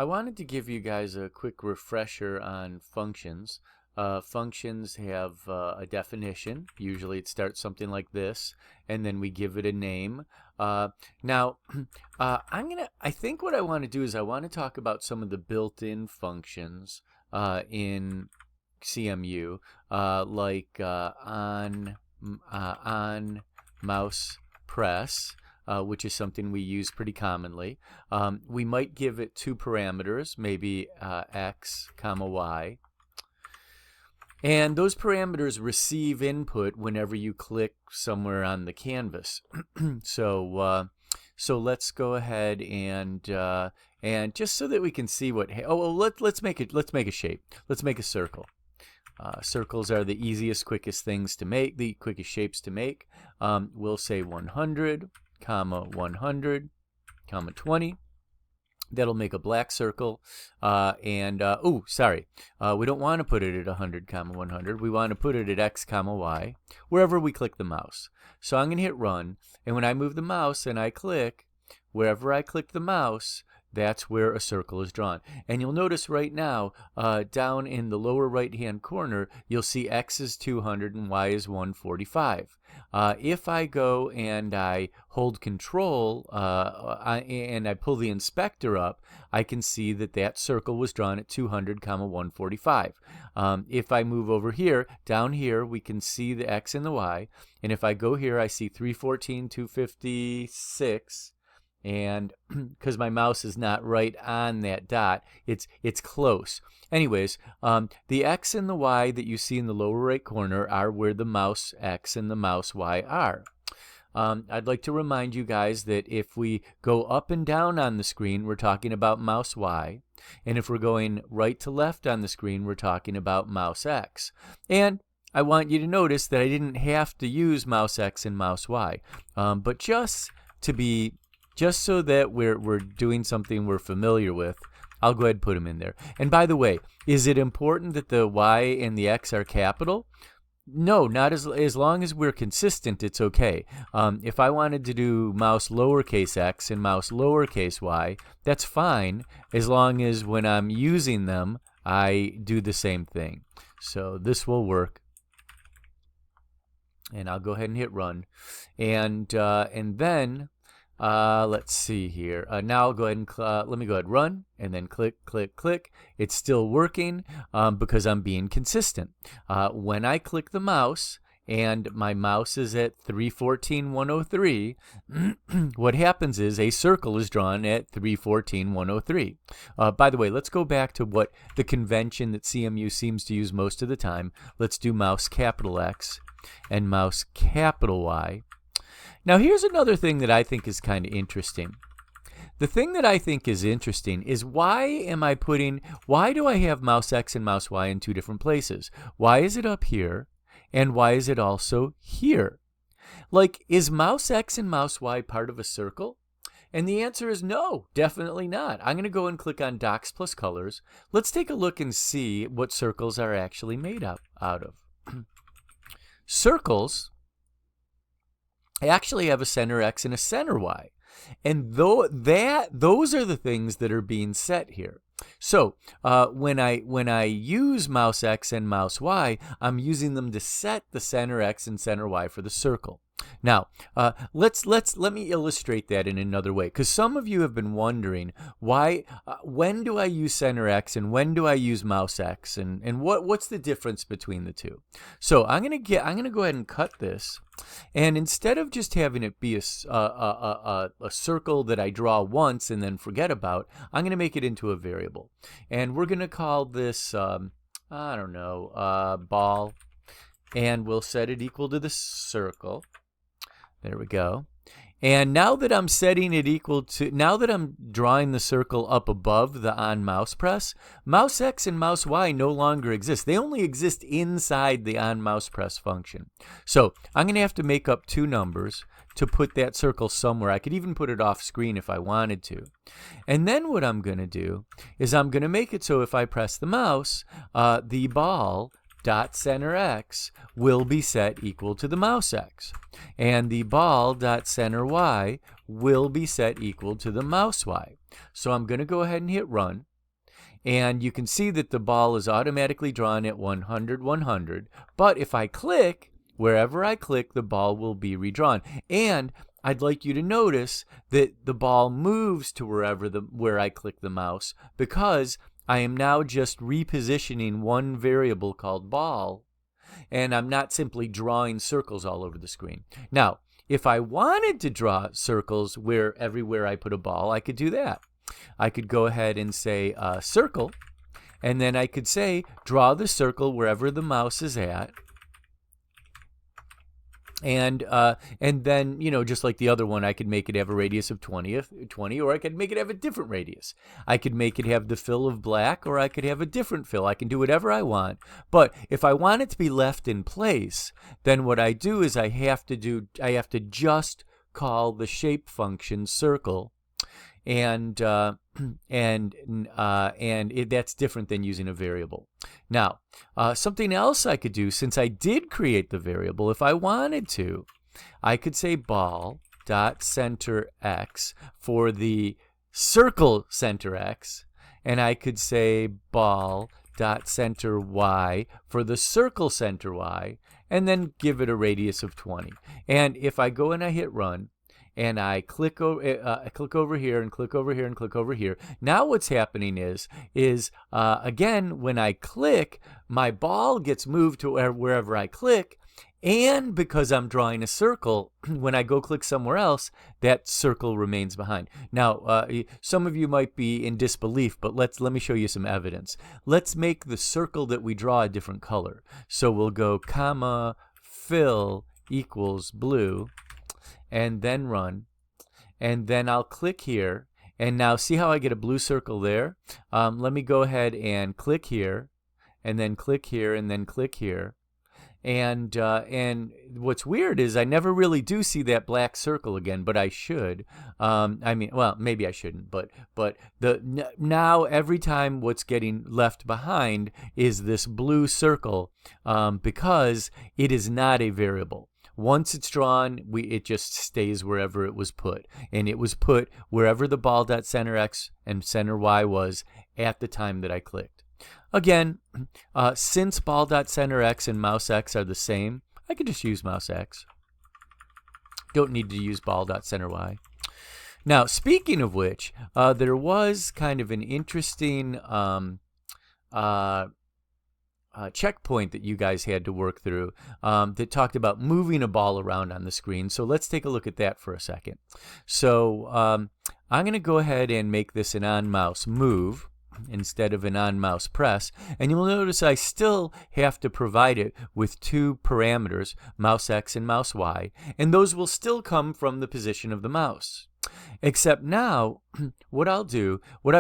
I wanted to give you guys a quick refresher on functions. Functions have a definition. Usually it starts something like this, and then we give it a name. Now, I think what I want to do is I want to talk about some of the built-in functions in CMU, like on mouse press. Which is something we use pretty commonly. We might give it two parameters, maybe x comma y. And those parameters receive input whenever you click somewhere on the canvas. So let's go ahead and just so that we can see what. Let's make a shape. Let's make a circle. Circles are the easiest, quickest things to make, the quickest shapes to make. We'll say 100. Comma 100, comma 20. That'll make a black circle. We don't want to put it at 100, comma 100. We want to put it at x, comma y, wherever we click the mouse. So I'm going to hit run, and when I move the mouse and I click, wherever I click the mouse, that's where a circle is drawn. And you'll notice right now, down in the lower right-hand corner, you'll see x is 200 and y is 145. If I go and I hold Control and I pull the inspector up, I can see that that circle was drawn at 200, comma 145. If I move over here, down here, we can see the x and the y. And if I go here, I see 314, 256. And because my mouse is not right on that dot, it's close. Anyways, the x and the y that you see in the lower right corner are where the mouse x and the mouse y are. I'd like to remind you guys that if we go up and down on the screen, we're talking about mouse y. And if we're going right to left on the screen, we're talking about mouse x. And I want you to notice that I didn't have to use mouse x and mouse y. But just so that we're doing something we're familiar with, I'll go ahead and put them in there. And by the way, is it important that the y and the x are capital? No, not as long as we're consistent, it's okay. If I wanted to do mouse lowercase x and mouse lowercase y, that's fine, as long as when I'm using them, I do the same thing. So this will work. And I'll go ahead and hit run. And then let's see here. Now I'll go ahead and let me go ahead and run, and then click, click, click. It's still working because I'm being consistent. When I click the mouse and my mouse is at 314, 103, what happens is a circle is drawn at 314, 103. By the way, let's go back to what the convention that CMU seems to use most of the time. Let's do mouse capital X and mouse capital Y. Now, here's another thing that I think is kind of interesting. The thing that I think is interesting is why do I have mouse X and mouse Y in two different places? Why is it up here, and why is it also here? Like, is mouse X and mouse Y part of a circle? And the answer is no, definitely not. I'm going to go and click on Docs plus Colors. Let's take a look and see what circles are actually made out of. Circles actually have a center X and a center Y. And those are the things that are being set here. So when I use mouse X and mouse Y, I'm using them to set the center X and center Y for the circle. Now, let me illustrate that in another way, because some of you have been wondering when do I use center X and when do I use mouse X, and what's the difference between the two? So I'm gonna go ahead and cut this, and instead of just having it be a circle that I draw once and then forget about, I'm gonna make it into a variable, and we're gonna call this ball, and we'll set it equal to the circle. There we go. And now that I'm drawing the circle up above the on mouse press, mouse X and mouse Y no longer exist. They only exist inside the on mouse press function. So I'm going to have to make up two numbers to put that circle somewhere. I could even put it off screen if I wanted to. And then what I'm going to do is I'm going to make it so if I press the mouse, the ball dot center X will be set equal to the mouse X, and the ball dot center Y will be set equal to the mouse Y. So I'm going to go ahead and hit run, And you can see that the ball is automatically drawn at 100, 100. But if I click, wherever I click, the ball will be redrawn. And I'd like you to notice that the ball moves to where I click the mouse, because I am now just repositioning one variable called ball, and I'm not simply drawing circles all over the screen. Now, if I wanted to draw circles everywhere I put a ball, I could do that. I could go ahead and say circle, and then I could say draw the circle wherever the mouse is at. And then, just like the other one, I could make it have a radius of 20, or I could make it have a different radius. I could make it have the fill of black, or I could have a different fill. I can do whatever I want. But if I want it to be left in place, then what I do is I have to just call the shape function circle. And that's different than using a variable. Now, something else I could do, since I did create the variable, if I wanted to, I could say ball dot center x for the circle center x, and I could say ball dot center y for the circle center y, and then give it a radius of 20. And if I go and I hit run, and I click over here and click over here and click over here. Now what's happening is again, when I click, my ball gets moved to wherever I click, and because I'm drawing a circle, when I go click somewhere else, that circle remains behind. Now, some of you might be in disbelief, but let me show you some evidence. Let's make the circle that we draw a different color. So we'll go comma fill equals blue, and then run, and then I'll click here, and now see how I get a blue circle there? Let me go ahead and click here, and then click here, and then click here. And what's weird is I never really do see that black circle again, but I should. Well, maybe I shouldn't, but now every time what's getting left behind is this blue circle, because it is not a variable. Once it's drawn, it just stays wherever it was put. And it was put wherever the ball.center x and center y was at the time that I clicked. Again, since ball.center x and mouse x are the same, I could just use mouse x. Don't need to use ball.center y. Now, speaking of which, there was kind of an interesting checkpoint that you guys had to work through that talked about moving a ball around on the screen. So let's take a look at that for a second. So I'm going to go ahead and make this an on-mouse move instead of an on-mouse press. And you'll notice I still have to provide it with two parameters, mouse x and mouse y, and those will still come from the position of the mouse. Except now, what I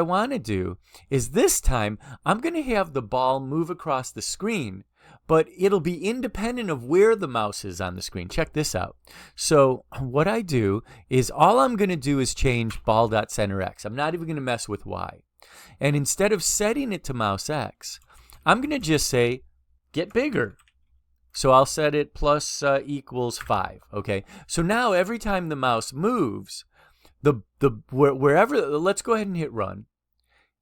want to do is this time, I'm going to have the ball move across the screen, but it'll be independent of where the mouse is on the screen. Check this out. So what I do is all I'm going to do is change ball.center x. I'm not even going to mess with y. And instead of setting it to mouse x, I'm going to just say, get bigger. So I'll set it plus equals 5. Okay. So now every time the mouse moves, wherever, let's go ahead and hit run.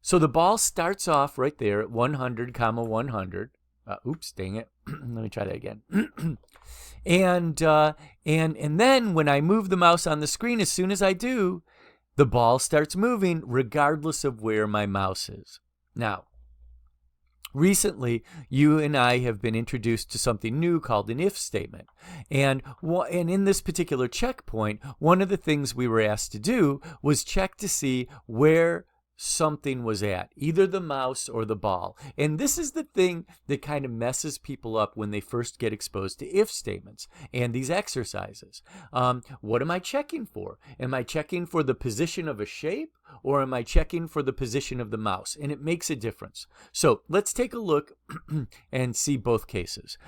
So the ball starts off right there at 100, 100. Oops, dang it. Let me try that again. And then when I move the mouse on the screen, as soon as I do, the ball starts moving regardless of where my mouse is. Now, recently, you and I have been introduced to something new called an if statement. And in this particular checkpoint, one of the things we were asked to do was check to see where something was at, either the mouse or the ball. And this is the thing that kind of messes people up when they first get exposed to if statements and these exercises. What am I checking for? Am I checking for the position of a shape, or am I checking for the position of the mouse? And it makes a difference. So let's take a look and see both cases.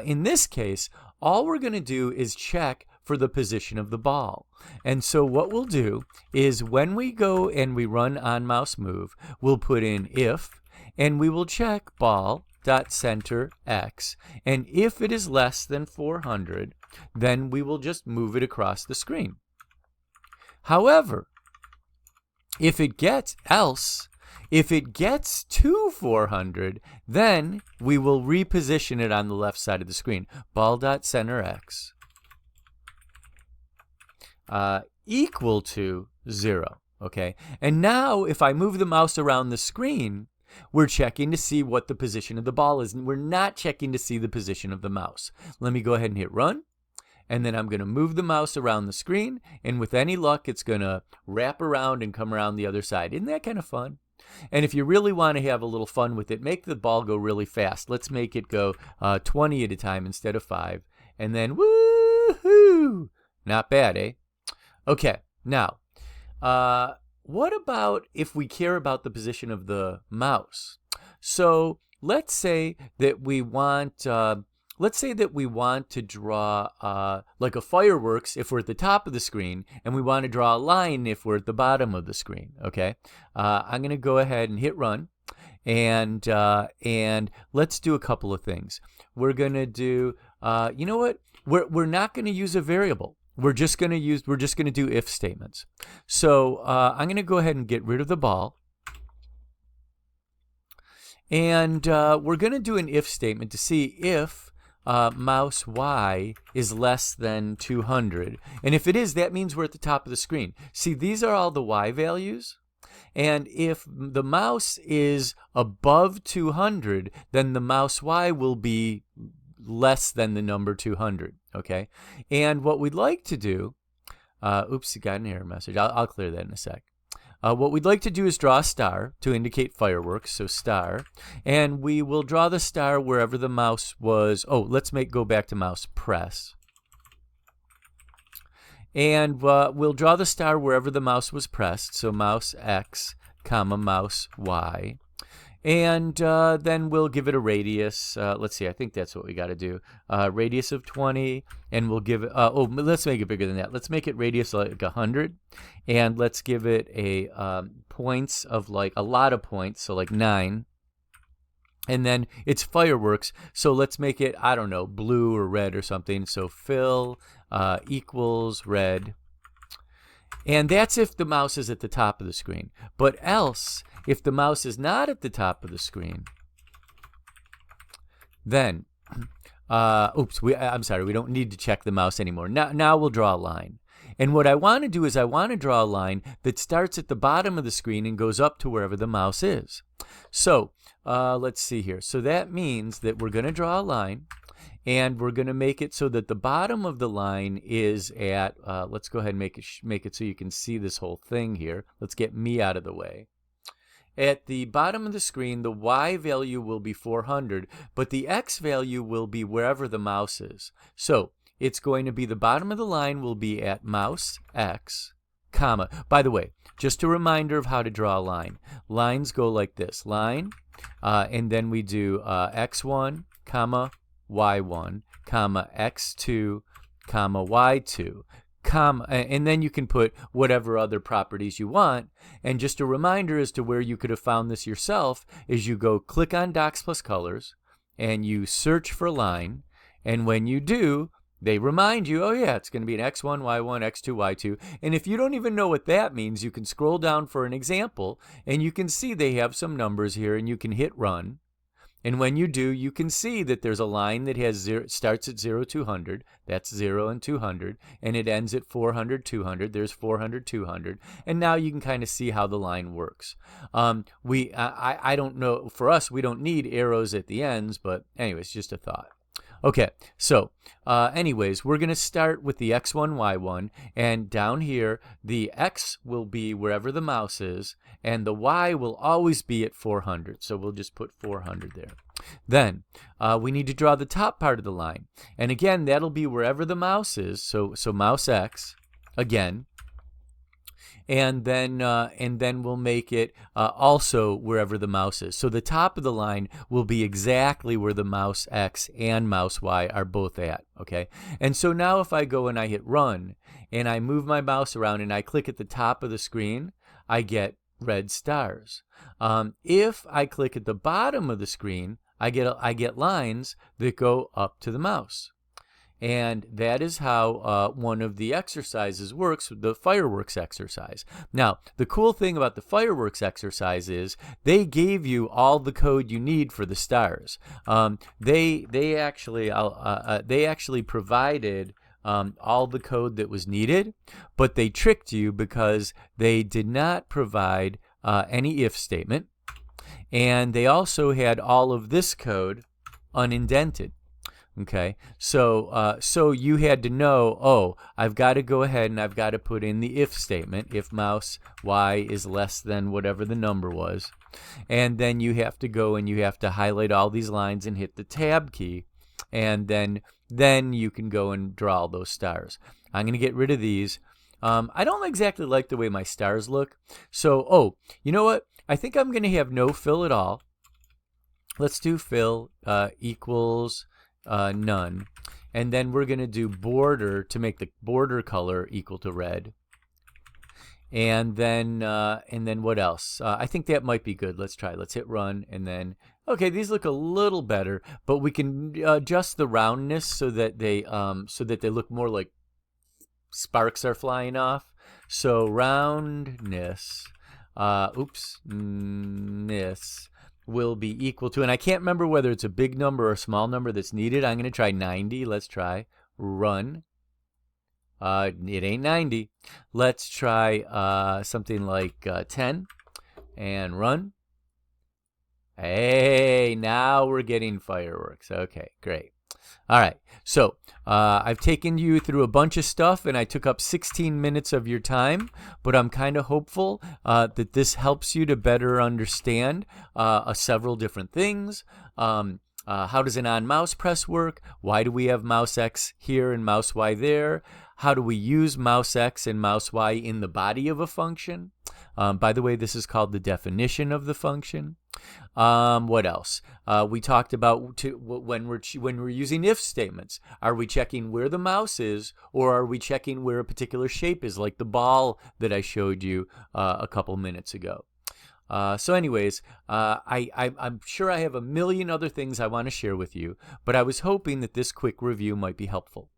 In this case, all we're going to do is check for the position of the ball. And so what we'll do is when we go and we run on mouse move, we'll put in if, and we will check ball.center x. And if it is less than 400, then we will just move it across the screen. However, if it gets else, If it gets to 400, then we will reposition it on the left side of the screen. Ball.centerX equal to 0. Okay, and now if I move the mouse around the screen, we're checking to see what the position of the ball is, and we're not checking to see the position of the mouse. Let me go ahead and hit run, and then I'm going to move the mouse around the screen, and with any luck, it's going to wrap around and come around the other side. Isn't that kind of fun? And if you really want to have a little fun with it, make the ball go really fast. Let's make it go 20 at a time instead of 5, and then woohoo! Not bad, eh? Okay, now, what about if we care about the position of the mouse? So let's say that we want to draw like a fireworks if we're at the top of the screen, and we want to draw a line if we're at the bottom of the screen. Okay, I'm going to go ahead and hit run, and let's do a couple of things. We're going to do, you know what? We're not going to use a variable. We're just going to do if statements. So I'm going to go ahead and get rid of the ball. And we're going to do an if statement to see if mouse Y is less than 200. And if it is, that means we're at the top of the screen. See, these are all the Y values. And if the mouse is above 200, then the mouse Y will be less than the number 200, okay? And what we'd like to do, oops, got an error message. I'll clear that in a sec. What we'd like to do is draw a star to indicate fireworks, so star. And we will draw the star wherever the mouse was. Oh, let's go back to mouse press. And we'll draw the star wherever the mouse was pressed, so mouse X, comma, mouse Y. And then we'll give it a radius. Let's see, I think that's what we got to do. Radius of 20, and we'll give it, let's make it bigger than that. Let's make it radius like 100, and let's give it a points of like a lot of points, so like 9. And then it's fireworks, so let's make it, I don't know, blue or red or something. So fill equals red. And that's if the mouse is at the top of the screen. But else, if the mouse is not at the top of the screen, then, I'm sorry, we don't need to check the mouse anymore. Now we'll draw a line. And what I want to do is I want to draw a line that starts at the bottom of the screen and goes up to wherever the mouse is. So let's see here. So that means that we're going to draw a line. And we're going to make it so that the bottom of the line is at, let's go ahead and make it so you can see this whole thing here. Let's get me out of the way. At the bottom of the screen, the Y value will be 400, but the X value will be wherever the mouse is. So it's going to be the bottom of the line will be at mouse X, comma. By the way, just a reminder of how to draw a line. Lines go like this, line, and then we do X1, comma, Y1, comma, X2, comma, Y2, comma, and then you can put whatever other properties you want. And just a reminder as to where you could have found this yourself is you go click on Docs plus Colors and you search for line, and when you do, they remind you, oh yeah, it's going to be an X1, Y1, X2, Y2. And if you don't even know what that means, you can scroll down for an example and you can see they have some numbers here, and you can hit run. And when you do, you can see that there's a line that has starts at 0, 200. That's 0 and 200. And it ends at 400, 200. There's 400, 200. And now you can kind of see how the line works. I don't know. For us, we don't need arrows at the ends. But anyways, just a thought. Okay, so anyways, we're going to start with the X1, Y1, and down here, the X will be wherever the mouse is, and the Y will always be at 400, so we'll just put 400 there. Then, we need to draw the top part of the line, and again, that'll be wherever the mouse is, so mouse X, again, and then we'll make it also wherever the mouse is. So the top of the line will be exactly where the mouse X and mouse Y are both at, okay? And so now if I go and I hit run, and I move my mouse around and I click at the top of the screen, I get red stars. If I click at the bottom of the screen, I get lines that go up to the mouse. And that is how one of the exercises works, the fireworks exercise. Now, the cool thing about the fireworks exercise is they gave you all the code you need for the stars. They actually provided all the code that was needed, but they tricked you because they did not provide any if statement, and they also had all of this code unindented. Okay, so you had to know, oh, I've got to go ahead and I've got to put in the if statement, if mouse y is less than whatever the number was. And then you have to go and you have to highlight all these lines and hit the tab key. And then you can go and draw all those stars. I'm going to get rid of these. I don't exactly like the way my stars look. So, oh, you know what? I think I'm going to have no fill at all. Let's do fill equals none, and then we're going to do border to make the border color equal to red, and then what else? I think that might be good. Let's try. Let's hit run, and then okay, these look a little better, but we can adjust the roundness so that they look more like sparks are flying off. So roundness, ness will be equal to, and I can't remember whether it's a big number or a small number that's needed. I'm going to try 90. Let's try run. It ain't 90. Let's try something like 10 and run. Hey, now we're getting fireworks. Okay, great. All right, so I've taken you through a bunch of stuff, and I took up 16 minutes of your time, but I'm kind of hopeful that this helps you to better understand several different things. How does an on-mouse press work? Why do we have mouse X here and mouse Y there? How do we use mouse X and mouse Y in the body of a function? By the way, this is called the definition of the function. What else? We talked about when we're using if statements. Are we checking where the mouse is, or are we checking where a particular shape is, like the ball that I showed you a couple minutes ago? So anyways, I'm sure I have a million other things I want to share with you, but I was hoping that this quick review might be helpful.